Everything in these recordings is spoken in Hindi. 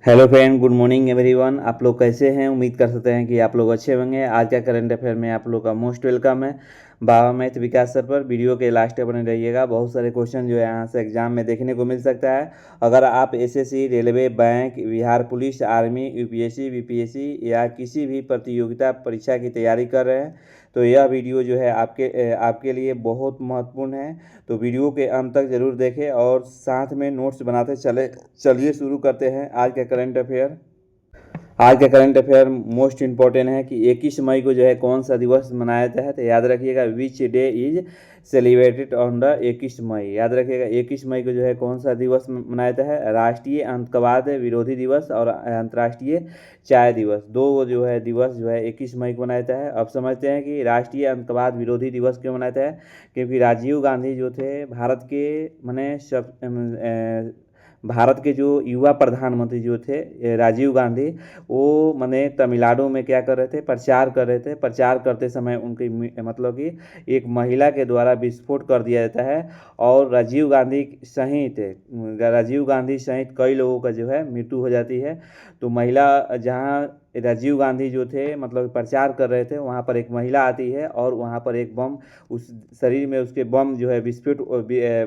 Hello friend, good morning everyone. आप लोग कैसे हैं? उम्मीद कर सकते हैं कि आप लोग अच्छे होंगे। आज का करंट अफेयर में आप लोग का मोस्ट वेलकम है बाबा मैथ विकास सर पर। वीडियो के लास्ट तक बने रहिएगा। बहुत सारे क्वेश्चन जो है यहाँ से एग्जाम में देखने को मिल सकता है। अगर आप SSC, railway, bank, Bihar police, army, UPSC, BPSC या किसी भी प्रतियोगिता परीक्षा की तैयारी कर रहे हैं तो यह वीडियो जो है आपके लिए बहुत महत्वपूर्ण है। तो वीडियो के अंत तक जरूर देखें और साथ में नोट्स बनाते चलिए शुरू करते हैं आज का करंट अफेयर। आज का करंट अफेयर मोस्ट इम्पोर्टेंट है कि 21 मई को जो है कौन सा दिवस मनाया जाता है। तो याद रखिएगा, which day is celebrated on the 21 मई। याद रखिएगा 21 मई को जो है कौन सा दिवस मनाया जाता है। राष्ट्रीय आतंकवाद विरोधी दिवस और अंतर्राष्ट्रीय चाय दिवस, दो जो है दिवस जो है 21 मई को मनाया जाता है। अब समझते हैं कि राष्ट्रीय आतंकवाद विरोधी दिवस क्यों मनाया जाता है। क्योंकि राजीव गांधी जो थे भारत के भारत के जो युवा प्रधानमंत्री जो थे राजीव गांधी, वो माने तमिलनाडु में क्या कर रहे थे, प्रचार कर रहे थे। प्रचार करते समय उनकी मतलब कि एक महिला के द्वारा विस्फोट कर दिया जाता है और राजीव गांधी सहित कई लोगों का जो है मृत्यु हो जाती है। तो महिला, जहाँ राजीव गांधी जो थे मतलब प्रचार कर रहे थे, वहाँ पर एक महिला आती है और वहाँ पर एक बम, उस शरीर में उसके बम जो है विस्फोट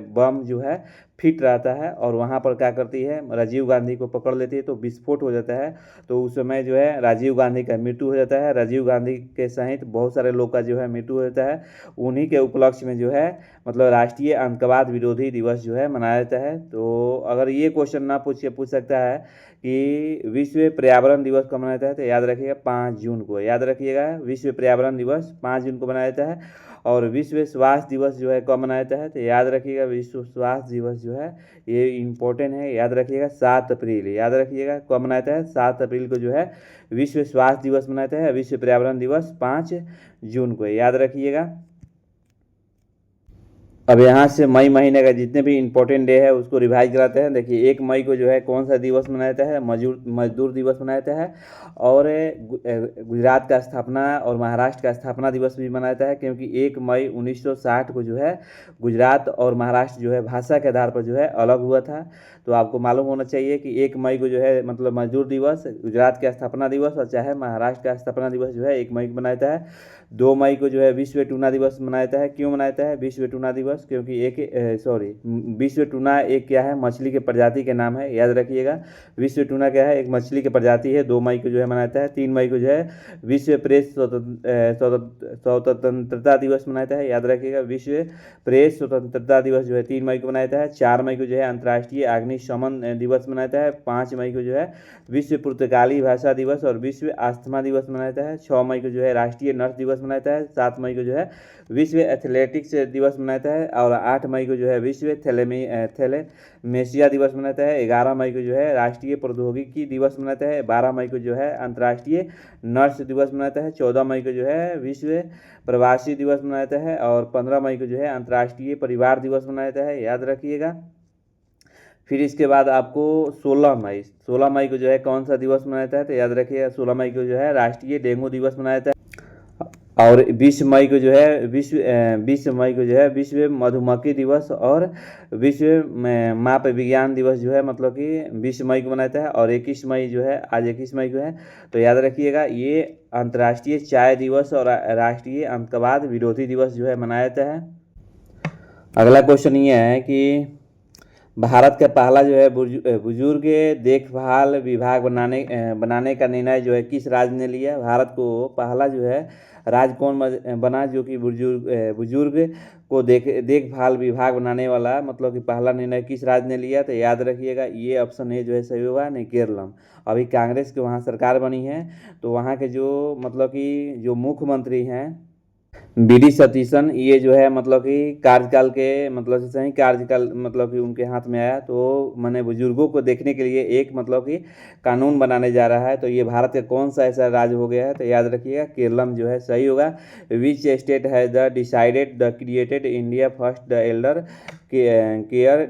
बम जो है फिट रहता है और वहाँ पर क्या करती है, राजीव गांधी को पकड़ लेती है तो विस्फोट हो जाता है। तो उस समय जो है राजीव गांधी का मृत्यु हो जाता है। राजीव गांधी के सहित बहुत सारे लोग का जो है मृत्यु हो जाता है। उन्हीं के उपलक्ष्य में जो है मतलब राष्ट्रीय आतंकवाद विरोधी दिवस जो है मनाया जाता है। तो अगर ये क्वेश्चन ना पूछ सकता है कि विश्व पर्यावरण दिवस कब मनाया जाता है, तो याद रखिएगा 5 जून को। याद रखिएगा विश्व पर्यावरण दिवस 5 जून को मनाया जाता है। और विश्व स्वास्थ्य दिवस जो है कब मनाया जाता है, तो याद रखिएगा विश्व स्वास्थ्य दिवस जो है ये इम्पोर्टेंट है। याद रखिएगा 7 अप्रैल। याद रखिएगा कब मनाया जाता है, 7 अप्रैल को जो है विश्व स्वास्थ्य दिवस मनाया जाता है। विश्व पर्यावरण दिवस 5 जून को, याद रखिएगा। अब यहाँ से मई महीने का जितने भी इम्पोर्टेंट डे है उसको रिवाइज कराते हैं। देखिए 1 मई को जो है कौन सा दिवस मनाया जाता है, मजदूर दिवस मनाया जाता है। और गुजरात का स्थापना और महाराष्ट्र का स्थापना दिवस भी मनाया जाता है। क्योंकि 1 मई 1960 को जो है गुजरात और महाराष्ट्र जो है भाषा के आधार पर जो है अलग हुआ था। तो आपको मालूम होना चाहिए कि 1 मई को जो है मतलब मजदूर दिवस, गुजरात का स्थापना दिवस और चाहे महाराष्ट्र का स्थापना दिवस जो है 1 मई को मनाया जाता है। 2 मई को जो है विश्व टूना दिवस मनाया जाता है। क्यों मनाया जाता है विश्व टूना दिवस? क्योंकि विश्व टूना एक क्या है, मछली के प्रजाति के नाम है। याद रखिएगा विश्व टूना क्या है, एक मछली की प्रजाति है। 2 मई को जो है मनाया जाता है। 3 मई को जो है विश्व प्रेस स्वतंत्रता दिवस मनाया जाता है। याद रखिएगा विश्व प्रेस स्वतंत्रता दिवस जो है 3 मई को मनाया जाता है। 4 मई को जो है अंतर्राष्ट्रीय अग्निशमन दिवस मनाया जाता है। 5 मई को जो है विश्व पुर्तगाली भाषा दिवस और विश्व अस्थमा दिवस मनाया जाता है। 6 मई को जो है राष्ट्रीय नर्स दिवस मनाया जाता है। 7 मई को जो है विश्व एथलेटिक्स दिवस मनाया जाता है। और 8 मई को जो है विश्व थैलेमेशिया दिवस मनाया जाता है। 11 मई को जो है राष्ट्रीय प्रौद्योगिकी दिवस मनाया जाता है। 12 मई को जो है अंतर्राष्ट्रीय नर्स दिवस मनाया जाता है। 14 मई को जो है विश्व प्रवासी दिवस मनाया जाता है। और 15 मई को जो है अंतर्राष्ट्रीय परिवार दिवस मनाया जाता है। याद रखिएगा। फिर इसके बाद आपको 16 मई को जो है कौन सा दिवस मनाया जाता है, तो याद रखिएगा 16 मई को जो है राष्ट्रीय डेंगू दिवस मनाया जाता है। और 20 मई को जो है विश्व मधुमक्खी दिवस और विश्व माप विज्ञान दिवस जो है मतलब कि 20 मई को मनाया जाता है। और 21 मई जो है, आज 21 मई को है, तो याद रखिएगा ये अंतर्राष्ट्रीय चाय दिवस और राष्ट्रीय आतंकवाद विरोधी दिवस जो है मनाया जाता है। अगला क्वेश्चन ये है कि भारत का पहला जो है बुजुर्ग देखभाल विभाग बनाने का निर्णय जो है किस राज्य ने लिया। भारत को पहला जो है राज्य कौन बना जो कि बुजुर्ग को देखभाल विभाग बनाने वाला मतलब कि पहला निर्णय किस राज्य ने लिया, तो याद रखिएगा ये ऑप्शन ए जो है सही होगा, नहीं केरलम। अभी कांग्रेस के वहाँ सरकार बनी है तो वहाँ के जो मतलब कि जो मुख्यमंत्री हैं बीडी सतीशन, ये जो है मतलब कि कार्यकाल के मतलब से सही कार्यकाल मतलब कि उनके हाथ में आया तो मैंने बुजुर्गों को देखने के लिए एक मतलब कि कानून बनाने जा रहा है। तो ये भारत का कौन सा ऐसा राज्य हो गया है, तो याद रखिएगा केरलम जो है सही होगा। विच state has the decided the created India first the Elder care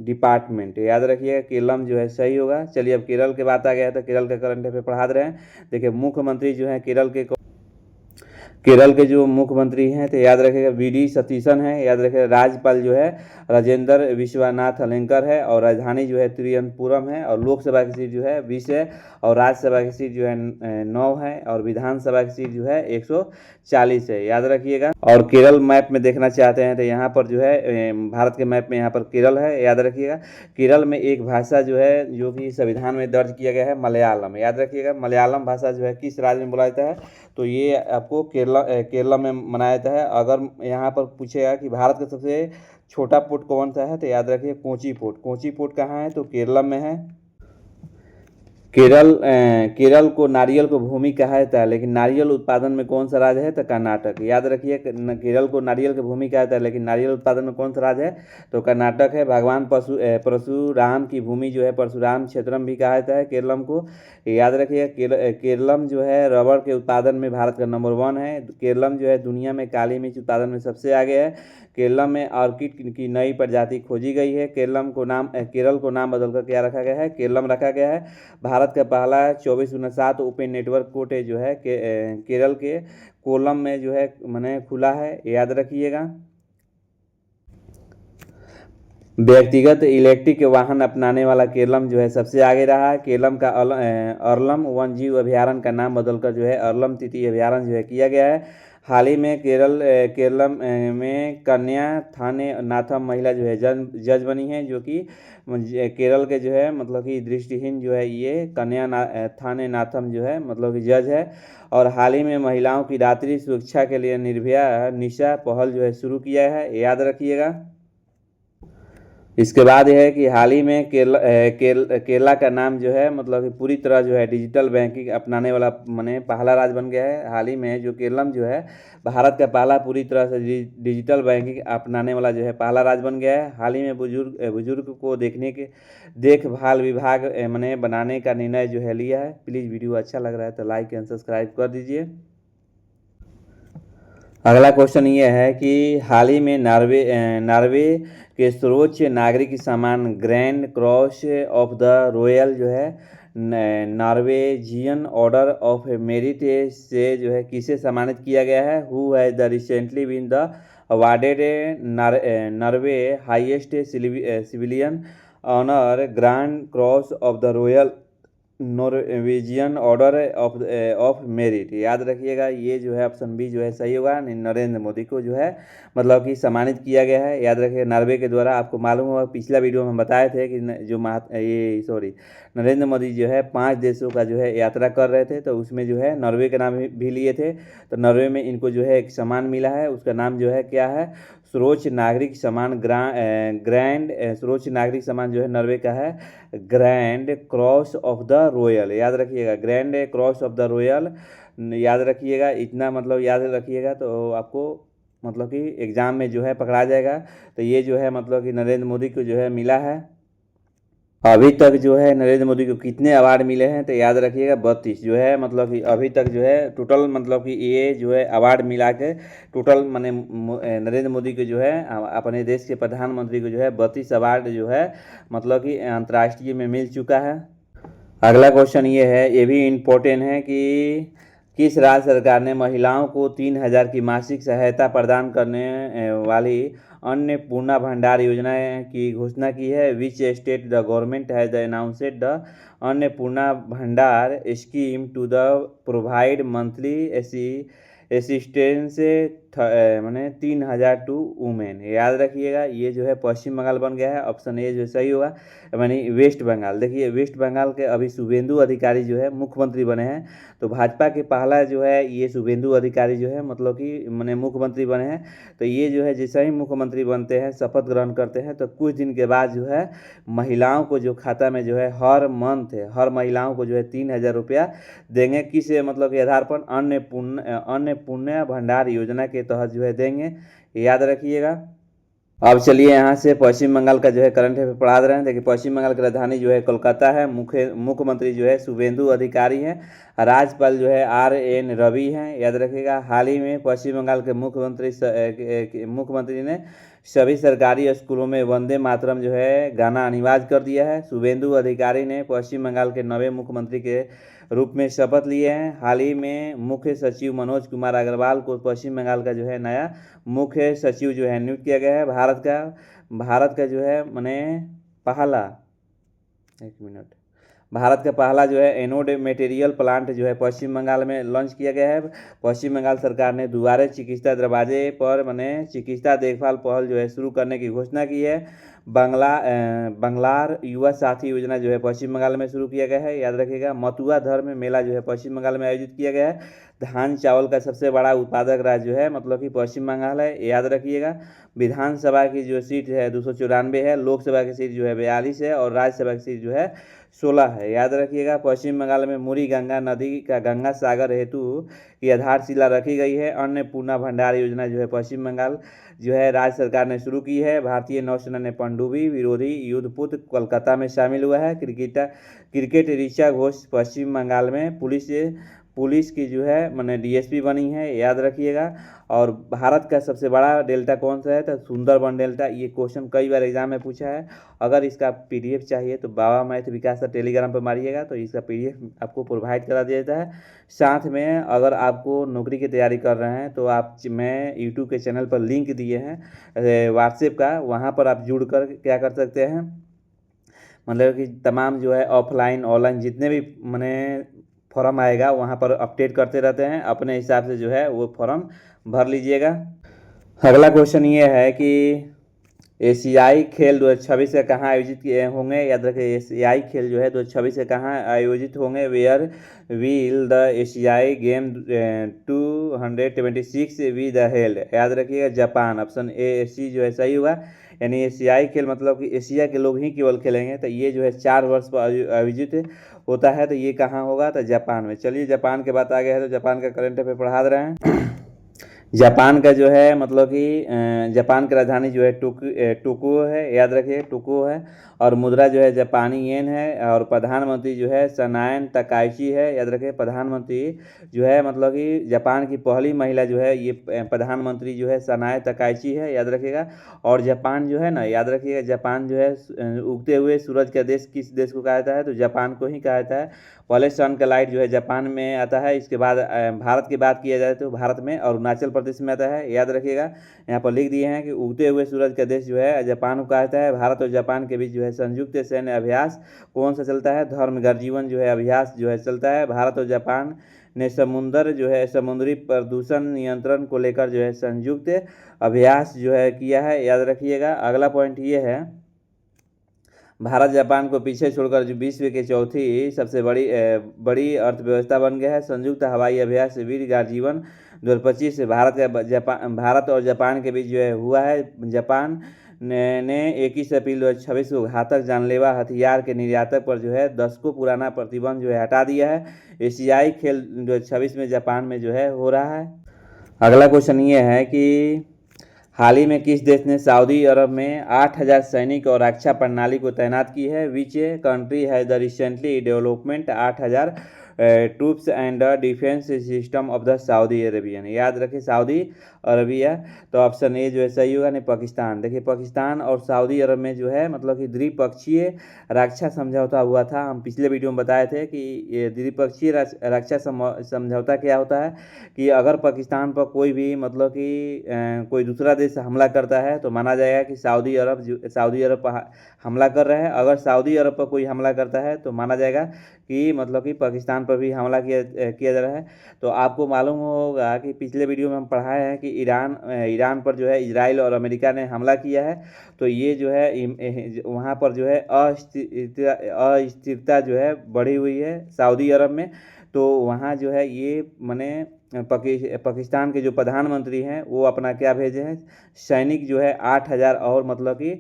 department. याद रखिएगा केरलम जो है सही होगा। चलिए अब केरल के बात आ गया है तो केरल का करंट अफेयर पढ़ा दे रहे हैं। देखिए मुख्यमंत्री जो है केरल के जो मुख्यमंत्री हैं तो याद रखिएगा वी.डी. सतीशन है, याद रखिएगा। राज्यपाल जो है राजेंद्र विश्वनाथ अलेंकर है, और राजधानी जो है तिरुवनंतपुरम है, और लोकसभा की सीट जो है 20 है, और राज्यसभा की सीट जो है 9 है, और विधानसभा की सीट जो है 140 है, याद रखिएगा। और केरल मैप में देखना चाहते हैं तो यहाँ पर जो है भारत के मैप में यहाँ पर केरल है, याद रखिएगा। केरल में एक भाषा जो है जो कि संविधान में दर्ज किया गया है मलयालम, याद रखिएगा। मलयालम भाषा जो है किस राज्य में बोला जाता है, तो ये आपको केरला में मनाया जाता है। अगर यहाँ पर पूछेगा कि भारत का सबसे छोटा पोर्ट कौन सा है, तो याद रखिए कोची पोर्ट। कोची पोर्ट कहाँ है, तो केरला में है। केरल को नारियल को भूमि कहा जाता है, लेकिन नारियल उत्पादन में कौन सा राज्य है, तो कर्नाटक, याद रखिए। केरल को नारियल की भूमि कहा जाता है, लेकिन नारियल उत्पादन में कौन सा राज्य है, तो कर्नाटक है। भगवान परशुराम की भूमि जो है परशुराम क्षेत्रम भी कहा जाता है केरलम को, याद रखिए। केरलम जो है रबड़ के उत्पादन में भारत का नंबर 1 है। केरलम जो है दुनिया में काली मिर्च उत्पादन में सबसे आगे है। केरलम में ऑर्किड की नई प्रजाति खोजी गई है। केरल को नाम बदलकर क्या रखा गया है, केरलम रखा गया है। भारत का पहला 24/7 ओपन नेटवर्क कोर्ट जो है केरल के कोल्लम में जो है मैंने खुला है, याद रखिएगा। व्यक्तिगत इलेक्ट्रिक वाहन अपनाने वाला केरलम जो है सबसे आगे रहा है। केरलम का अर्लम वन्यजीव अभयारण्य का नाम बदलकर जो है अर्लम तिती अभयारण्य जो है किया गया है। हाल ही में केरलम में कन्या थाने नाथम महिला जो है जज बनी है, जो कि केरल के जो है मतलब कि दृष्टिहीन जो है ये कन्या थाने नाथम जो है मतलब कि जज है। और हाल ही में महिलाओं की रात्रि सुरक्षा के लिए निर्भया निशा पहल जो है शुरू किया है, याद रखिएगा। इसके बाद यह है कि हाल ही में केरला का नाम जो है मतलब कि पूरी तरह जो है डिजिटल बैंकिंग अपनाने वाला माने पहला राज्य बन गया है। हाल ही में जो केरलम जो है भारत का पहला पूरी तरह से डिजिटल बैंकिंग अपनाने वाला जो है पहला राज्य बन गया है। हाल ही में बुजुर्ग को देखभाल विभाग माने बनाने का निर्णय जो है लिया है। प्लीज़ वीडियो अच्छा लग रहा है तो लाइक एंड सब्सक्राइब कर दीजिए। अगला क्वेश्चन ये है कि हाल ही में नॉर्वे के सर्वोच्च नागरिक सम्मान grand cross of the royal जो है नॉर्वेजियन ऑर्डर ऑफ मेरिट से जो है किसे सम्मानित किया गया है। Who has the recently been the awarded Norway highest civilian honour grand cross of the royal Norwegian order of merit, याद रखिएगा। ये जो है ऑप्शन बी जो है सही होगा। नरेंद्र मोदी को जो है मतलब कि सम्मानित किया गया है, याद रखिएगा नॉर्वे के द्वारा। आपको मालूम होगा पिछला वीडियो में हम बताए थे कि नरेंद्र मोदी जो है 5 देशों का जो है यात्रा कर रहे थे, तो उसमें जो है नॉर्वे का नाम भी लिए थे। तो नॉर्वे में इनको जो है एक सम्मान मिला है, उसका नाम जो है क्या है, सर्वोच्च नागरिक सम्मान सर्वोच्च नागरिक सम्मान जो है नॉर्वे का है grand cross of the royal, याद रखिएगा। Grand cross of the royal याद रखिएगा। इतना मतलब याद रखिएगा तो आपको मतलब कि एग्ज़ाम में जो है पकड़ा जाएगा। तो ये जो है मतलब कि नरेंद्र मोदी को जो है मिला है। अभी तक जो है नरेंद्र मोदी को कितने अवार्ड मिले हैं, तो याद रखिएगा 32 जो है मतलब कि अभी तक जो है टोटल मतलब कि ये जो है अवार्ड मिला के टोटल माने नरेंद्र मोदी को जो है अपने देश के प्रधानमंत्री को जो है 32 अवार्ड जो है मतलब कि अंतर्राष्ट्रीय में मिल चुका है। अगला क्वेश्चन ये है, ये भी इम्पोर्टेंट है कि किस राज्य सरकार ने महिलाओं को 3,000 की मासिक सहायता प्रदान करने वाली अन्नपूर्णा भंडार योजना की घोषणा की है। Which state the government has announced the Annapurna Bhandar scheme to the provide monthly assistance मैंने 3,000 टू वुमेन, याद रखिएगा। ये जो है पश्चिम बंगाल बन गया है, ऑप्शन ए जो सही होगा यानी वेस्ट बंगाल। देखिए वेस्ट बंगाल के अभी शुभेंदु अधिकारी जो है मुख्यमंत्री बने हैं, तो भाजपा के पहला जो है ये शुभेंदु अधिकारी जो है मतलब कि मैंने मुख्यमंत्री बने हैं। तो ये जो है जैसे ही मुख्यमंत्री बनते हैं शपथ ग्रहण करते हैं तो कुछ दिन के बाद जो है महिलाओं को जो खाता में जो है हर मंथ हर महिलाओं को जो है 3,000 रुपया देंगे। किस मतलब के आधार पर, अन्नपूर्णा भंडार योजना के तहत जो है देंगे, याद रखिएगा। अब चलिए यहाँ से पश्चिम बंगाल का जो है करंट अफेयर पढ़ा दे रहे हैं। देखिए पश्चिम बंगाल की राजधानी जो है कोलकाता है। मुख्यमंत्री जो है शुभेंदु अधिकारी हैं। राज्यपाल जो है RN रवि हैं, याद रखिएगा। हाल ही में पश्चिम बंगाल के मुख्यमंत्री ने सभी सरकारी स्कूलों में वंदे मातरम जो है गाना अनिवार्य कर दिया है। शुभेंदु अधिकारी ने पश्चिम बंगाल के नवे मुख्यमंत्री के रूप में शपथ लिए हैं। हाल ही में मुख्य सचिव मनोज कुमार अग्रवाल को पश्चिम बंगाल का जो है नया मुख्य सचिव जो है नियुक्त किया गया है। भारत का जो है पहला भारत का पहला जो है एनोड मटेरियल प्लांट जो है पश्चिम बंगाल में लॉन्च किया गया है। पश्चिम बंगाल सरकार ने दुआरे चिकित्सा दरवाजे पर चिकित्सा देखभाल पहल जो है शुरू करने की घोषणा की है। बंगलार युवा साथी योजना जो है पश्चिम बंगाल में शुरू किया गया है। याद रखिएगा। मथुआ धर्म मेला जो है पश्चिम बंगाल में आयोजित किया गया है। धान चावल का सबसे बड़ा उत्पादक राज्य जो है कि पश्चिम बंगाल है, याद रखिएगा। विधानसभा की जो सीट है 294 है, लोकसभा की सीट जो है 42 है और राज्यसभा की सीट जो है 16 है, याद रखिएगा। पश्चिम बंगाल में मुरी गंगा नदी का गंगा सागर हेतु की आधारशिला रखी गई है। अन्नपूर्णा भंडार योजना जो है पश्चिम बंगाल जो है राज्य सरकार ने शुरू की है। भारतीय नौसेना ने पनडुब्बी विरोधी युद्धपोत कोलकाता में शामिल हुआ है। क्रिकेट ऋचा घोष पश्चिम बंगाल में पुलिस की जो है डीएसपी बनी है, याद रखिएगा। और भारत का सबसे बड़ा डेल्टा कौन सा है, तो सुंदरबन डेल्टा। ये क्वेश्चन कई बार एग्जाम में पूछा है। अगर इसका पीडीएफ चाहिए तो बाबा मैथ विकास का टेलीग्राम पर मारिएगा तो इसका पीडीएफ आपको प्रोवाइड करा दिया जाता है। साथ में अगर आपको नौकरी की तैयारी कर रहे हैं तो मैं यूट्यूब के चैनल पर लिंक दिए हैं व्हाट्सएप का, वहाँ पर आप जुड़ कर क्या कर सकते हैं, कि तमाम जो है ऑफलाइन ऑनलाइन जितने भी फॉर्म आएगा वहाँ पर अपडेट करते रहते हैं। अपने हिसाब से जो है वो फॉर्म भर लीजिएगा। अगला क्वेश्चन ये है कि एशियाई खेल 2026 से कहाँ आयोजित होंगे। याद रखिए, एशियाई खेल जो है 2026 से कहाँ आयोजित होंगे। वेयर विल द एशियाई गेम 226 बी द हेल्ड। याद रखिएगा, जापान। ऑप्शन ए सी जो है सही हुआ। यानी एशियाई खेल कि एशिया के लोग ही केवल खेलेंगे। तो ये जो है 4 वर्ष पर आयोजित होता है। तो ये कहाँ होगा, तो जापान में। चलिए जापान के बात आ गया है तो जापान का करंट अफेयर पढ़ा दे रहे हैं। जापान का जो है कि जापान की राजधानी जो है टोक्यो है, याद रखिए टोक्यो है। और मुद्रा जो है जापानी येन है। और प्रधानमंत्री जो है सनायन तकाइची है, याद रखिए। प्रधानमंत्री जो है कि जापान की पहली महिला जो है ये प्रधानमंत्री जो है सनाए तकाइची है, याद रखिएगा। और जापान जो है ना, याद रखिएगा, जापान जो है उगते हुए सूरज का देश किस देश को कहा जाता है, तो जापान को ही कहा जाता है। पहले सन का लाइट जो है जापान में आता है। इसके बाद भारत की बात किया जाए तो भारत में अरुणाचल प्रदेश में आता है, याद रखिएगा। यहाँ पर लिख दिए हैं कि उगते हुए सूरज का देश जो है जापान को कहा जाता है। भारत और जापान के बीच जो है संयुक्त सैन्य अभ्यास कौन सा चलता है, धर्म गर्जीवन जो है अभ्यास जो है चलता है। भारत और जापान ने समुद्री प्रदूषण नियंत्रण को लेकर जो है संयुक्त अभ्यास जो है किया है, याद रखिएगा। अगला पॉइंट ये है, भारत जापान को पीछे छोड़कर जो विश्व की चौथी सबसे बड़ी अर्थव्यवस्था बन गया है। संयुक्त हवाई अभ्यास वीर गार्जीवन 2025 से भारत और जापान के बीच जो है हुआ है। जापान ने 21 अप्रैल 2026 को घातक जानलेवा हथियार के निर्यातक पर जो है दशकों पुराना प्रतिबंध जो है हटा दिया है। एशियाई खेल 2026 में जापान में जो है हो रहा है। अगला क्वेश्चन ये है कि हाल ही में किस देश ने सऊदी अरब में 8000 सैनिक और रक्षा प्रणाली को तैनात की है। Which country has the recently development 8000 troops and defence system of the Saudi Arabian. याद रखें सऊदी अरबिया। तो ऑप्शन ए जो है सही होगा। नहीं, पाकिस्तान। देखिए पाकिस्तान और सऊदी अरब में जो है कि द्विपक्षीय रक्षा समझौता हुआ था। हम पिछले वीडियो में बताए थे कि ये द्विपक्षीय रक्षा समझौता क्या होता है कि अगर पाकिस्तान पर कोई भी कि कोई दूसरा देश हमला करता है तो माना जाएगा कि सऊदी अरब पर हमला कर रहा है। अगर सऊदी अरब पर कोई हमला करता है तो माना जाएगा कि पाकिस्तान पर भी हमला किया जा रहा है। तो आपको मालूम होगा कि पिछले वीडियो में हम पढ़ाए हैं कि ईरान पर जो है इजराइल और अमेरिका ने हमला किया है। तो ये जो है वहाँ पर जो है अस्थिरता जो है बढ़ी हुई है सऊदी अरब में। तो वहाँ जो है ये पाकिस्तान के जो प्रधानमंत्री हैं वो अपना क्या भेजे हैं, सैनिक जो है 8000 और कि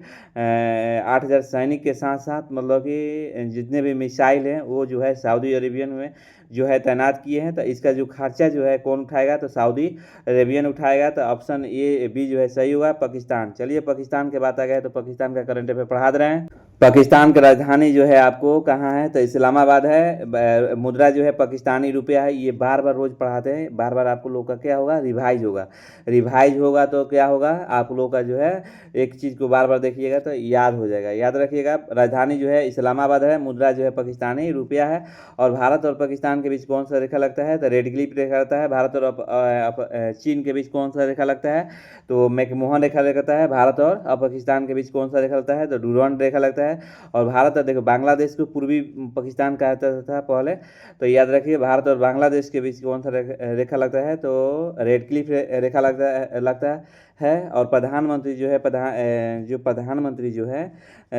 8000 सैनिक के साथ साथ कि जितने भी मिसाइल हैं वो जो है सऊदी अरेबियन में जो है तैनात किए हैं। तो इसका जो खर्चा जो है कौन उठाएगा, तो सऊदी अरेबियन उठाएगा। तो ऑप्शन ए बी जो है सही हुआ, पाकिस्तान। चलिए पाकिस्तान के बात आ गया तो पाकिस्तान का करंट अफेयर पढ़ा दे रहे हैं। पाकिस्तान की राजधानी जो है आपको कहाँ है, तो इस्लामाबाद है। मुद्रा जो है पाकिस्तानी रुपया है। ये बार बार रोज पढ़ाते हैं, बार बार आपको लोग का क्या होगा, रिवाइज होगा। रिवाइज होगा तो क्या होगा, आप लोग का जो है एक चीज़ को बार बार देखिएगा तो याद हो जाएगा। याद रखिएगा, राजधानी जो है इस्लामाबाद है, मुद्रा जो है पाकिस्तानी रुपया है। और भारत और पाकिस्तान के बीच कौन सा रेखा लगता है, तो रेड क्लिफ रेखा लगता है। भारत और चीन के बीच कौन सा रेखा लगता है, तो मैकमोहन रेखा लगता है। भारत और पाकिस्तान के बीच कौन सा रेखा लगता है, तो डूरांड रेखा लगता है। और भारत, देखो बांग्लादेश को पूर्वी पाकिस्तान कहा जाता था पहले, तो याद रखिए भारत और बांग्लादेश के बीच कौन सा रेखा लगता है, तो रेड क्लिफ रेखा लगता है। और प्रधानमंत्री जो है प्रधानमंत्री जो है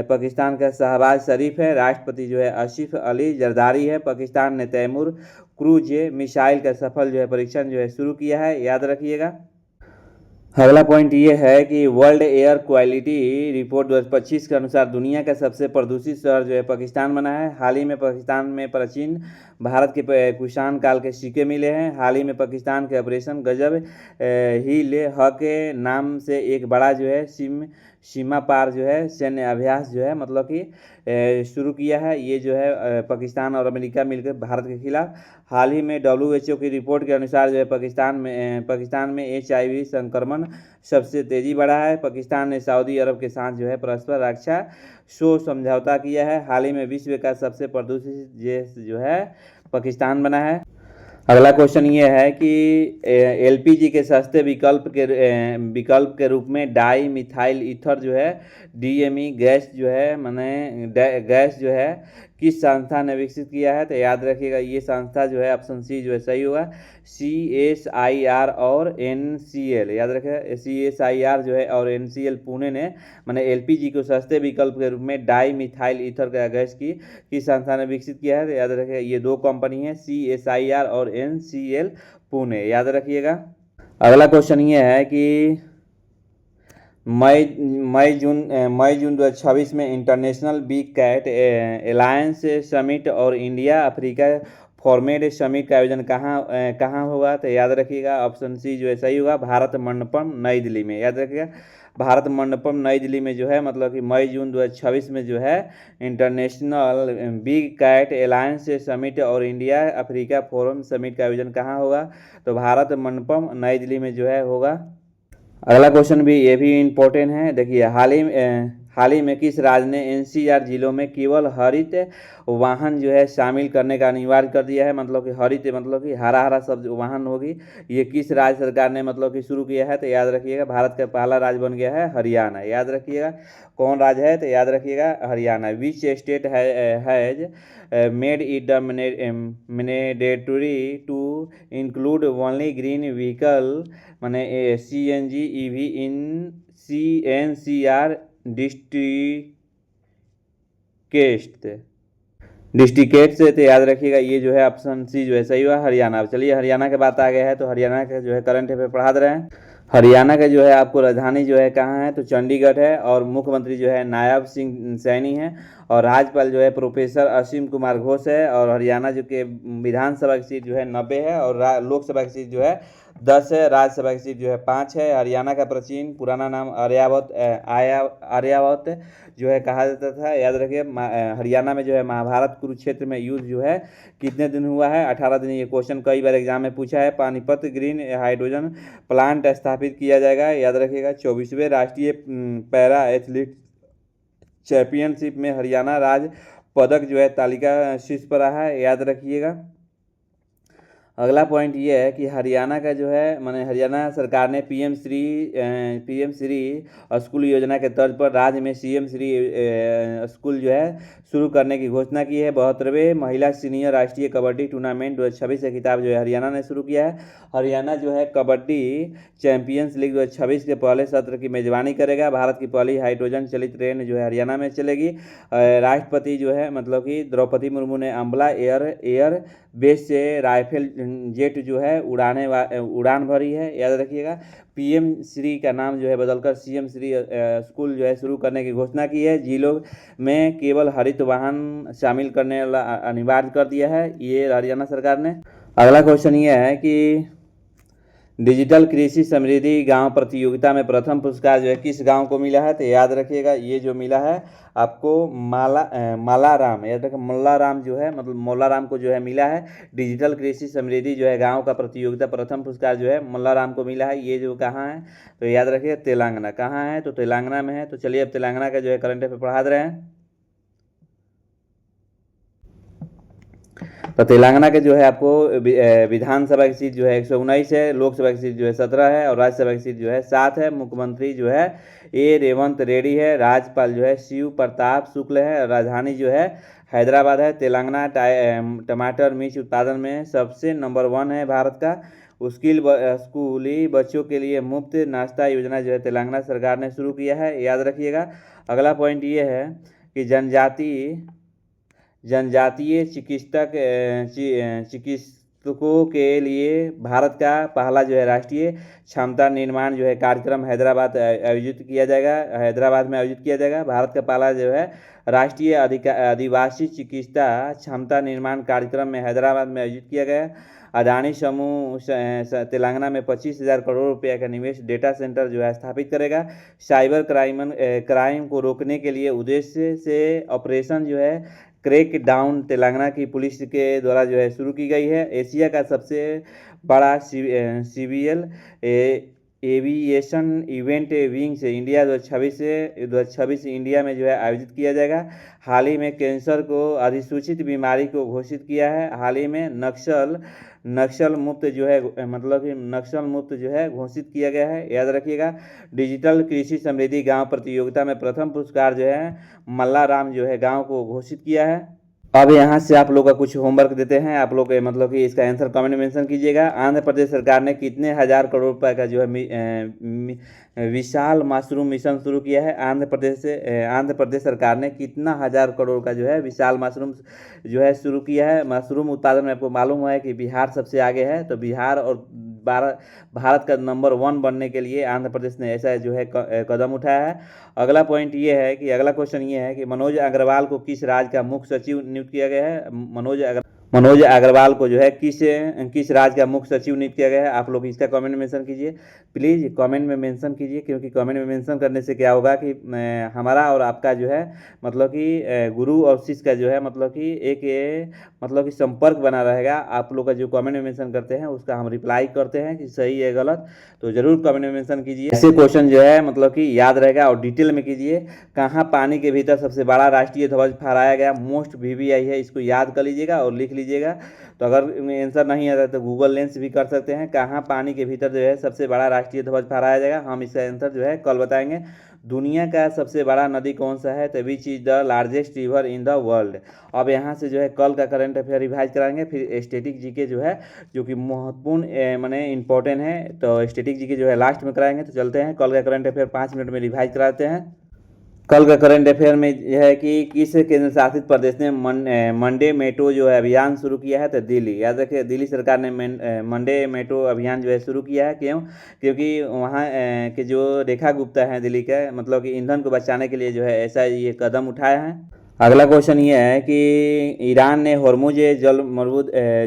पाकिस्तान का शहबाज शरीफ है। राष्ट्रपति जो है आसिफ अली जरदारी है। पाकिस्तान ने तैमूर क्रूज मिसाइल का सफल जो है परीक्षण जो है शुरू किया है, याद रखिएगा। अगला पॉइंट ये है कि वर्ल्ड एयर क्वालिटी रिपोर्ट 2025 के अनुसार दुनिया का सबसे प्रदूषित शहर जो है पाकिस्तान बना है। हाल ही में पाकिस्तान में प्राचीन भारत के कुषाण काल के सिक्के मिले हैं। हाल ही में पाकिस्तान के ऑपरेशन गजब हिल ह के नाम से एक बड़ा जो है सीमा पार जो है सैन्य अभ्यास जो है मतलब कि शुरू किया है। ये जो है पाकिस्तान और अमेरिका मिलकर भारत के खिलाफ। हाल ही में WHO की रिपोर्ट के अनुसार जो है पाकिस्तान में HIV संक्रमण सबसे तेज़ी बढ़ा है। पाकिस्तान ने सऊदी अरब के साथ जो है परस्पर रक्षा समझौता किया है। हाल ही में विश्व का सबसे प्रदूषित देश जो है पाकिस्तान बना है। अगला क्वेश्चन ये है कि LPG के सस्ते विकल्प के रूप में डाई मिथाइल ईथर जो है DME गैस जो है गैस जो है किस संस्था ने विकसित किया है, तो याद रखिएगा ये संस्था जो है ऑप्शन सी जो है सही होगा, CSIR और NCL। याद रखिएगा CSIR जो है और NCL पुणे ने LPG को सस्ते विकल्प के रूप में डाई मिथाइल ईथर का गैस की संस्था ने विकसित किया है। तो याद रखिएगा ये दो कंपनी है CSIR और NCL पुणे, याद रखिएगा। अगला क्वेश्चन ये है कि मई जून 2026 में international big cat alliance summit और इंडिया अफ्रीका फॉर्मेट समिट का आयोजन कहाँ होगा, तो याद रखिएगा ऑप्शन सी जो है सही होगा, भारत मंडपम नई दिल्ली में। याद रखिएगा भारत मंडपम नई दिल्ली में जो है मतलब कि मई जून 2026 में जो है international big cat alliance summit और इंडिया अफ्रीका फोरम समिट का आयोजन कहाँ होगा, तो भारत मंडपम नई दिल्ली में जो है होगा। अगला क्वेश्चन भी ये भी इम्पोर्टेंट है, देखिए हाल ही में किस राज्य ने NCR जिलों में केवल हरित वाहन जो है शामिल करने का अनिवार्य कर दिया है, मतलब कि हरित मतलब कि हरा हरा सब वाहन होगी। ये किस राज्य सरकार ने मतलब कि शुरू किया है, तो याद रखिएगा भारत का पहला राज्य बन गया है हरियाणा। याद रखिएगा कौन राज्य है, तो याद रखिएगा Haryana. Which state has made it mandatory to include only green vehicle CNG EV in CNCR district से, तो याद रखिएगा ये जो है ऑप्शन सी जो है सही हुआ हरियाणा। चलिए हरियाणा के बात आ गया है, तो हरियाणा का जो है करंट अफेयर पढ़ा दे रहे हैं। हरियाणा का जो है आपको राजधानी जो है कहाँ है, तो चंडीगढ़ है। और मुख्यमंत्री जो है नायब सिंह सैनी है। और राज्यपाल जो है प्रोफेसर असीम कुमार घोष है। और हरियाणा जो के विधानसभा की सीट जो है 90 है और लोकसभा की सीट जो है 10 है। राज्यसभा की सीट जो है 5 है। हरियाणा का प्राचीन पुराना नाम आर्यावत जो है कहा जाता था। याद रखिए हरियाणा में जो है महाभारत कुरुक्षेत्र में युद्ध जो है कितने दिन हुआ है, 18 दिन। ये क्वेश्चन कई बार एग्जाम में पूछा है। पानीपत ग्रीन हाइड्रोजन प्लांट स्थापित किया जाएगा, याद रखिएगा। 24वें राष्ट्रीय पैरा एथलीट चैंपियनशिप में हरियाणा राज्य पदक जो है तालिका शीर्ष पर रहा है, याद रखिएगा। अगला पॉइंट ये है कि हरियाणा का जो है हरियाणा सरकार ने PM श्री स्कूल योजना के तर्ज पर राज्य में CM श्री स्कूल जो है शुरू करने की घोषणा की है। 72वें महिला सीनियर राष्ट्रीय कबड्डी टूर्नामेंट 2026 का खिताब जो है हरियाणा ने शुरू किया है। हरियाणा जो है कबड्डी चैंपियंस लीग 2026 के पहले सत्र की मेजबानी करेगा। भारत की पहली हाइड्रोजन चलित ट्रेन जो है हरियाणा में चलेगी। राष्ट्रपति जो है मतलब कि द्रौपदी मुर्मू ने अम्बला एयर बेस से राइफल जेट जो है उड़ान भरी है, याद रखिएगा। PM श्री का नाम जो है बदलकर CM श्री स्कूल जो है शुरू करने की घोषणा की है। जिलों में केवल हरित वाहन शामिल करने वाला अनिवार्य कर दिया है ये हरियाणा सरकार ने। अगला क्वेश्चन ये है कि डिजिटल कृषि समृद्धि गांव प्रतियोगिता में प्रथम पुरस्कार जो है किस गांव को मिला है, तो याद रखिएगा ये जो मिला है आपको मालाराम, याद रखिए मल्लाराम जो है मतलब मल्लाराम को जो है मिला है। डिजिटल कृषि समृद्धि जो है गांव का प्रतियोगिता प्रथम पुरस्कार जो है मल्लाराम को मिला है। ये जो कहाँ है, तो याद रखिए तेलंगाना। कहाँ है, तो तेलंगाना में है। तो चलिए अब तेलंगाना का जो है करंट अफेयर पढ़ा दे रहे हैं। तो तेलंगाना के जो है आपको विधानसभा की सीट जो है 119 है, लोकसभा की सीट जो है 17 है और राज्यसभा की सीट जो है 7 है। मुख्यमंत्री जो है रेवंत रेड्डी है। राज्यपाल जो है शिव प्रताप शुक्ल है। राजधानी जो है हैदराबाद है। तेलंगाना टमाटर मिर्च उत्पादन में सबसे नंबर 1 है भारत का। स्कूली बच्चों के लिए मुफ्त नाश्ता योजना जो है तेलंगाना सरकार ने शुरू किया है, याद रखिएगा। अगला पॉइंट ये है कि जनजातीय चिकित्सकों के लिए भारत का पहला जो है राष्ट्रीय क्षमता निर्माण जो है कार्यक्रम हैदराबाद में आयोजित किया जाएगा। भारत का पहला जो है राष्ट्रीय आदिवासी चिकित्सा क्षमता निर्माण कार्यक्रम में हैदराबाद में आयोजित किया गया। अदानी समूह तेलंगाना में 25,000 करोड़ रुपए का निवेश डेटा सेंटर जो है स्थापित करेगा। साइबर क्राइम को रोकने के लिए उद्देश्य से ऑपरेशन जो है क्रैक डाउन तेलंगाना की पुलिस के द्वारा जो है शुरू की गई है। एशिया का सबसे बड़ा civil aviation event wings India 2026 India में जो है आयोजित किया जाएगा। हाल ही में कैंसर को अधिसूचित बीमारी को घोषित किया है। हाल ही में नक्सल मुक्त जो है मतलब कि नक्सल मुक्त जो है घोषित किया गया है, याद रखिएगा। डिजिटल कृषि समृद्धि गांव प्रतियोगिता में प्रथम पुरस्कार जो है मल्लाराम जो है गांव को घोषित किया है। अब यहाँ से आप लोग का कुछ होमवर्क देते हैं। आप लोग मतलब कि इसका आंसर कमेंट में मेंशन कीजिएगा। आंध्र प्रदेश सरकार ने कितने हजार करोड़ रुपए का जो है विशाल मशरूम मिशन शुरू किया है। आंध्र प्रदेश सरकार ने कितना हजार करोड़ का जो है विशाल मशरूम जो है शुरू किया है। मशरूम उत्पादन में आपको मालूम है कि बिहार सबसे आगे है। तो बिहार और भारत का नंबर 1 बनने के लिए आंध्र प्रदेश ने ऐसा जो है कदम उठाया है। अगला पॉइंट ये है कि अगला क्वेश्चन ये है कि मनोज अग्रवाल को किस राज्य का मुख्य सचिव नियुक्त किया गया है। मनोज अग्रवाल को जो है किस राज्य का मुख्य सचिव नियुक्त किया गया है। आप लोग इसका कमेंट में मेंशन कीजिए, प्लीज़ कमेंट में मेंशन कीजिए, क्योंकि कमेंट में मेंशन करने से क्या होगा कि हमारा और आपका जो है मतलब कि गुरु और शिष्य का जो है मतलब कि एक मतलब कि संपर्क बना रहेगा। आप लोग का जो कमेंट में मेंशन करते हैं उसका हम रिप्लाई करते हैं कि सही है गलत, तो जरूर कमेंट में मेंशन कीजिए। ऐसे क्वेश्चन जो है मतलब कि याद रहेगा और डिटेल में कीजिए। कहाँ पानी के भीतर सबसे बड़ा राष्ट्रीय ध्वज फहराया गया, मोस्ट VVI है, इसको याद कर लीजिएगा और लिख लीजिएगा। तो अगर आंसर नहीं आता तो गूगल लेंस भी कर सकते हैं। कहाँ पानी के भीतर जो है सबसे बड़ा राष्ट्रीय ध्वज फहराया जाएगा, हम इसका आंसर जो है कल बताएंगे। दुनिया का सबसे बड़ा नदी कौन सा है, तो which is the largest river in the world. अब यहाँ से जो है कल का करंट अफेयर रिवाइज कराएंगे, फिर स्टैटिक जीके जो है जो कि महत्वपूर्ण माने इंपॉर्टेंट है, तो स्टैटिक जीके जो है लास्ट में कराएंगे। तो चलते हैं कल का करंट अफेयर 5 मिनट में रिवाइज कराते हैं। कल का करंट अफेयर में यह है कि किस केंद्र शासित प्रदेश ने मंडे मेट्रो जो है अभियान शुरू किया है, तो दिल्ली। याद रखिए दिल्ली सरकार ने मंडे मेट्रो अभियान जो है शुरू किया है। क्यों, क्योंकि वहाँ के जो रेखा गुप्ता हैं दिल्ली के मतलब कि ईंधन को बचाने के लिए जो है ऐसा ये कदम उठाया है। अगला क्वेश्चन ये है कि ईरान ने होर्मुज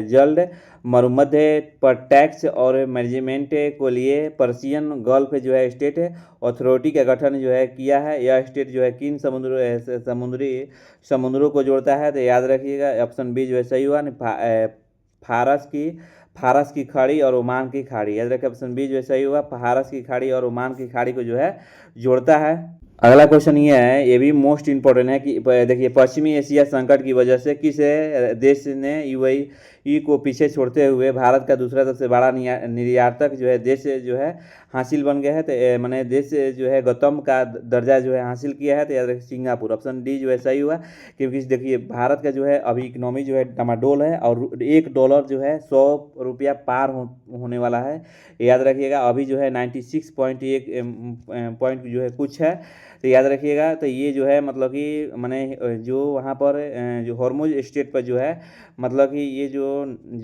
जल्द मरुमध्य पर टैक्स और मैनेजमेंट को लिए पर्शियन गल्फ जो है स्टेट अथॉरिटी का गठन जो है किया है। यह स्टेट जो है किन समुद्रों को जोड़ता है, तो याद रखिएगा ऑप्शन बी जो है सही हुआ। फारस की खाड़ी और ओमान की खाड़ी, याद रखिए ऑप्शन बी जो है सही हुआ। फारस की खाड़ी और ओमान की खाड़ी को जो है जोड़ता है। अगला क्वेश्चन ये है, ये भी मोस्ट इंपॉर्टेंट है कि देखिए पश्चिमी एशिया संकट की वजह से किस देश ने यूएई को पीछे छोड़ते हुए भारत का दूसरा सबसे बड़ा निर्यातक जो है देश जो है हासिल बन गया है। तो मैंने देश जो है गौतम का दर्जा जो है हासिल किया है, तो याद रखिए सिंगापुर, ऑप्शन डी जो है सही हुआ। क्योंकि देखिए भारत का जो है अभी इकोनॉमी जो है डामाडोल है और $1 जो है 100 रुपया पार होने वाला है, याद रखिएगा। अभी जो है 96.1 पॉइंट जो है कुछ है, तो याद रखिएगा। तो ये जो है मतलब कि मैंने जो वहाँ पर जो हॉर्मुज स्टेट पर जो है मतलब कि ये जो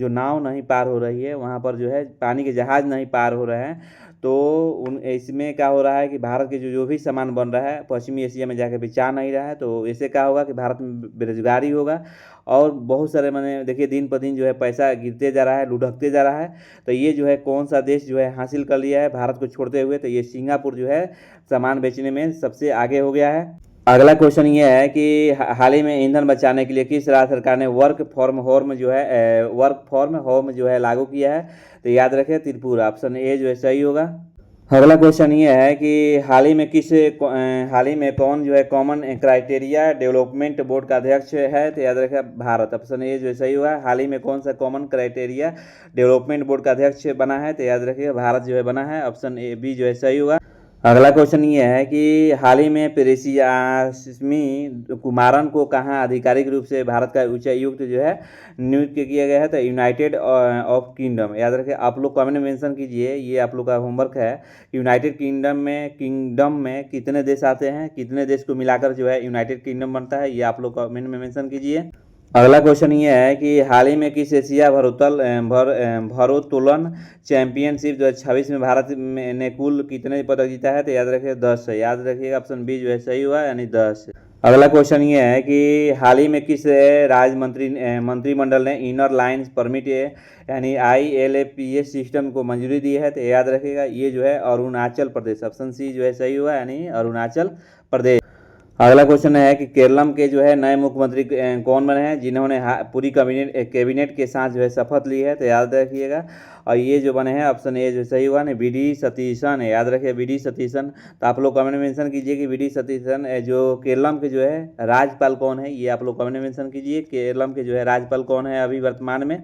नाव नहीं पार हो रही है, वहाँ पर जो है पानी के जहाज़ नहीं पार हो रहे हैं, तो उन इसमें क्या हो रहा है कि भारत के जो भी सामान बन रहा है पश्चिमी एशिया में जाके बेचा नहीं रहा है, तो इससे क्या होगा कि भारत में बेरोजगारी होगा और बहुत सारे मैंने देखिए दिन पर दिन जो है पैसा गिरते जा रहा है, लुढ़कते जा रहा है। तो ये जो है कौन सा देश जो है हासिल कर लिया है भारत को छोड़ते हुए, तो ये सिंगापुर जो है सामान बेचने में सबसे आगे हो गया है। अगला क्वेश्चन ये है कि हाल ही में ईंधन बचाने के लिए किस राज्य सरकार ने वर्क फ्रॉम होम जो है लागू किया है, तो याद रखें त्रिपुरा, ऑप्शन ए जो है सही होगा। अगला क्वेश्चन ये है कि हाल ही में कौन जो है कॉमन क्राइटेरिया डेवलपमेंट बोर्ड का अध्यक्ष है, तो याद रखें भारत, ऑप्शन ए जो है सही हुआ। हाल ही में कौन सा कॉमन क्राइटेरिया डेवलपमेंट बोर्ड का अध्यक्ष बना है, तो याद रखिए भारत जो है बना है, ऑप्शन ए बी जो है सही हुआ। अगला क्वेश्चन ये है कि हाल ही में पेरेसियास्मी कुमारन को कहाँ आधिकारिक रूप से भारत का उच्चायुक्त जो है नियुक्त किया गया है, तो यूनाइटेड ऑफ किंगडम, याद रखें आप लोग कमेंट में मेंशन कीजिए, ये आप लोग का होमवर्क है। यूनाइटेड किंगडम में कितने देश आते हैं, कितने देश को मिलाकर जो है यूनाइटेड किंगडम बनता है, ये आप लोग कमेंट में मेंशन कीजिए। अगला क्वेश्चन ये है कि हाल ही में किस एशिया भारोत्तोलन चैंपियनशिप 2026 में भारत ने कुल कितने पदक जीता है, तो याद रखिए 10 है, याद रखिएगा ऑप्शन बी जो है सही हुआ, यानी 10। अगला क्वेश्चन ये है कि हाल ही में किस मंत्रिमंडल ने इनर लाइन्स परमिट यानी ILAPS सिस्टम को मंजूरी दी है, तो याद रखिएगा ये जो है अरुणाचल प्रदेश, ऑप्शन सी जो है सही हुआ, यानी अरुणाचल प्रदेश। अगला क्वेश्चन है कि केरलम के जो है नए मुख्यमंत्री कौन बने हैं, जिन्होंने पूरी कैबिनेट के साथ जो है शपथ ली है, तो याद रखिएगा। और ये जो बने हैं ऑप्शन ए जो सही हुआ ना, VD सतीशन है, याद रखिए VD सतीशन। तो आप लोग कमेंट में मेंशन कीजिए कि VD सतीशन जो केरलम के जो है राज्यपाल कौन है, ये आप लोग कमेंट में मेंशन कीजिए, केरलम के जो है राज्यपाल कौन है अभी वर्तमान में।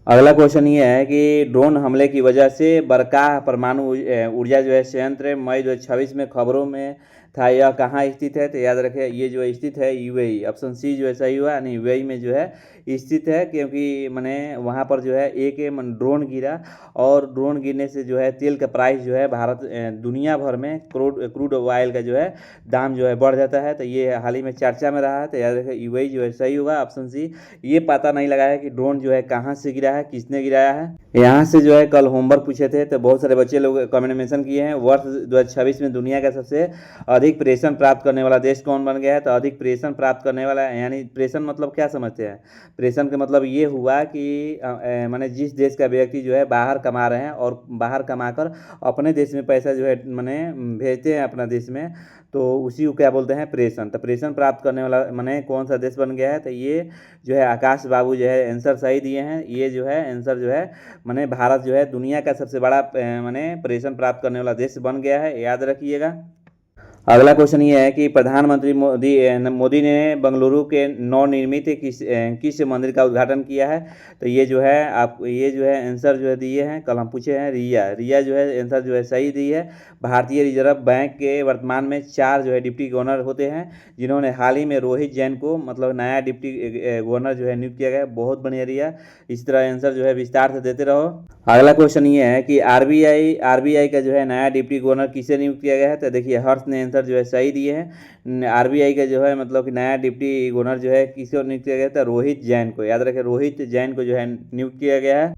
अगला क्वेश्चन ये है कि ड्रोन हमले की वजह से बरकाह परमाणु ऊर्जा जो है संयंत्र मई 2026 में खबरों में था, यह कहाँ स्थित है, तो याद रखें ये जो स्थित है UAE, ऑप्शन सी जो है सही हुआ, यानी UAE में जो है स्थित है, क्योंकि मैंने वहाँ पर जो है एक ड्रोन गिरा और ड्रोन गिरने से जो है तेल का प्राइस जो है दुनिया भर में क्रूड ऑयल का जो है दाम जो है बढ़ जाता है, तो ये हाल ही में चर्चा में रहा है, तो याद रखें UAE जो है सही होगा, ऑप्शन सी। ये पता नहीं लगा है कि ड्रोन जो है कहाँ से गिरा है, किसने गिराया है। यहाँ से जो है कल होमवर्क पूछे थे, तो बहुत सारे बच्चे लोग कमेंट में मेंशन किए हैं वर्ष 2026 में दुनिया का सबसे अधिक प्रेषण प्राप्त करने वाला देश कौन बन गया है, तो अधिक प्रेषण प्राप्त करने वाला, यानी प्रेषण मतलब क्या समझते हैं, प्रेषण का मतलब ये हुआ कि माने जिस देश का व्यक्ति जो है बाहर कमा रहे हैं और बाहर कमाकर अपने देश में पैसा जो है माने भेजते हैं अपना देश में, तो उसी को क्या बोलते हैं, प्रेषण। तो प्रेषण प्राप्त करने वाला माने कौन सा देश बन गया है, तो ये जो है आकाश बाबू जो है आंसर सही दिए हैं, ये जो है आंसर जो है माने भारत जो है दुनिया का सबसे बड़ा माने प्रेषण प्राप्त करने वाला देश बन गया है, याद रखिएगा। अगला क्वेश्चन ये है कि प्रधानमंत्री मोदी ने बेंगलुरु के नवनिर्मित किस मंदिर का उद्घाटन किया है, तो ये जो है ये जो है आंसर जो है दिए हैं, कल हम पूछे हैं रिया जो है आंसर जो है सही दी है। भारतीय रिजर्व बैंक के वर्तमान में 4 जो है डिप्टी गवर्नर होते हैं, जिन्होंने हाल ही में रोहित जैन को मतलब नया डिप्टी गवर्नर जो है नियुक्त किया गया, बहुत बढ़िया रिया, इस तरह आंसर जो है विस्तार से देते रहो। अगला क्वेश्चन ये है कि आरबीआई का जो है नया डिप्टी गवर्नर किसे नियुक्त किया गया है, तो देखिए हर्ष ने आंसर जो है सही दिए हैं। आरबीआई का जो है मतलब कि नया डिप्टी गवर्नर जो है किसे नियुक्त किया गया था, रोहित जैन को, याद रखें रोहित जैन को जो है नियुक्त किया गया है।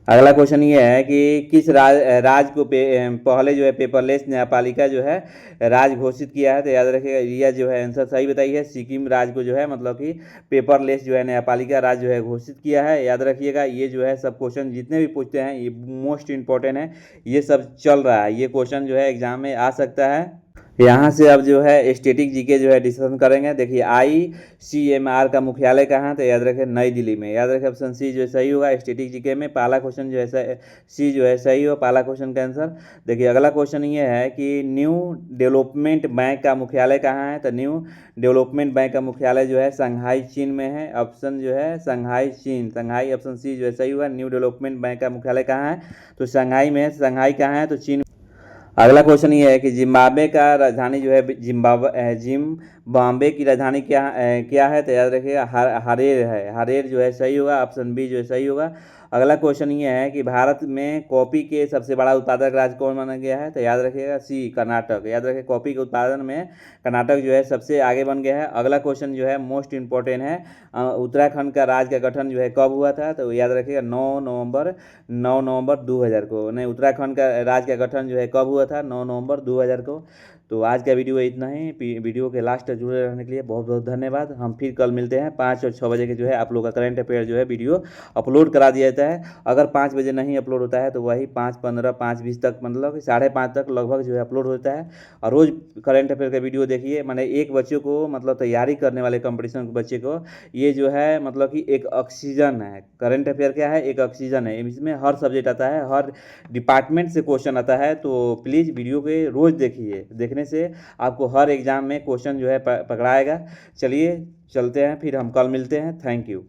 अगला क्वेश्चन ये है कि किस राज्य को पहले जो है पेपरलेस न्यायपालिका जो है राज्य घोषित किया है, तो याद रखिएगा रिया जो है आंसर सही बताई है, सिक्किम राज्य को जो है मतलब कि पेपरलेस जो है न्यायपालिका राज्य जो है घोषित किया है, याद रखिएगा। ये जो है सब क्वेश्चन जितने भी पूछते हैं ये मोस्ट इंपॉर्टेंट है, ये सब चल रहा है, ये क्वेश्चन जो है एग्जाम में आ सकता है। यहाँ से अब जो है स्टैटिक जीके जो है डिस्कशन करेंगे। देखिए ICMR का मुख्यालय कहाँ है, तो याद रखें नई दिल्ली में, याद रखें ऑप्शन सी जो है सही होगा स्टैटिक जीके में। पहला क्वेश्चन जो है सी जो है सही हो, पहला क्वेश्चन का आंसर। देखिए अगला क्वेश्चन ये है कि न्यू डेवलपमेंट बैंक का मुख्यालय कहाँ है, तो न्यू डेवलपमेंट बैंक का मुख्यालय जो है शंघाई चीन में है, ऑप्शन जो है शंघाई चीन, शंघाई ऑप्शन सी जो है सही हुआ। न्यू डेवलपमेंट बैंक का मुख्यालय कहाँ है, तो शंघाई में है। शंघाई कहाँ है, तो चीन। अगला क्वेश्चन ये है कि जिम्बाब्वे का राजधानी जो है जिम्बाब्वे की राजधानी क्या है, तो याद रखिएगा हरेर है, हरेर जो है सही होगा, ऑप्शन बी जो है सही होगा। अगला क्वेश्चन ये है कि भारत में कॉफ़ी के सबसे बड़ा उत्पादक राज्य कौन माना गया है? तो याद रखिएगा सी, कर्नाटक। याद रखिए कॉफ़ी के उत्पादन में कर्नाटक जो है सबसे आगे बन गया है। अगला क्वेश्चन जो है मोस्ट इंपॉर्टेंट है, उत्तराखंड का राज्य का गठन जो है कब हुआ था? तो याद रखिएगा 9 नवंबर 2000 को। नहीं, उत्तराखंड का राज्य का गठन जो है कब हुआ था? 9 नवंबर 2000 को। तो आज का वीडियो इतना ही। वीडियो के लास्ट तक जुड़े रहने के लिए बहुत बहुत धन्यवाद। हम फिर कल मिलते हैं 5 और 6 बजे के जो है आप लोग का करंट अफेयर जो है वीडियो अपलोड करा दिया जाता है। अगर 5 बजे नहीं अपलोड होता है तो वही 5:15 5:20 तक, मतलब 5:30 तक लगभग जो है अपलोड होता है। और रोज़ करंट अफेयर का वीडियो देखिए। मैंने एक बच्चे को, मतलब तैयारी करने वाले कंपटीशन के बच्चे को, ये जो है मतलब कि एक ऑक्सीजन है। करंट अफेयर क्या है? एक ऑक्सीजन है। इसमें हर सब्जेक्ट आता है, हर डिपार्टमेंट से क्वेश्चन आता है। तो प्लीज़ वीडियो के रोज़ देखिए। देखने से आपको हर एग्जाम में क्वेश्चन जो है पकड़ाएगा। चलिए चलते हैं, फिर हम कल मिलते हैं। Thank you.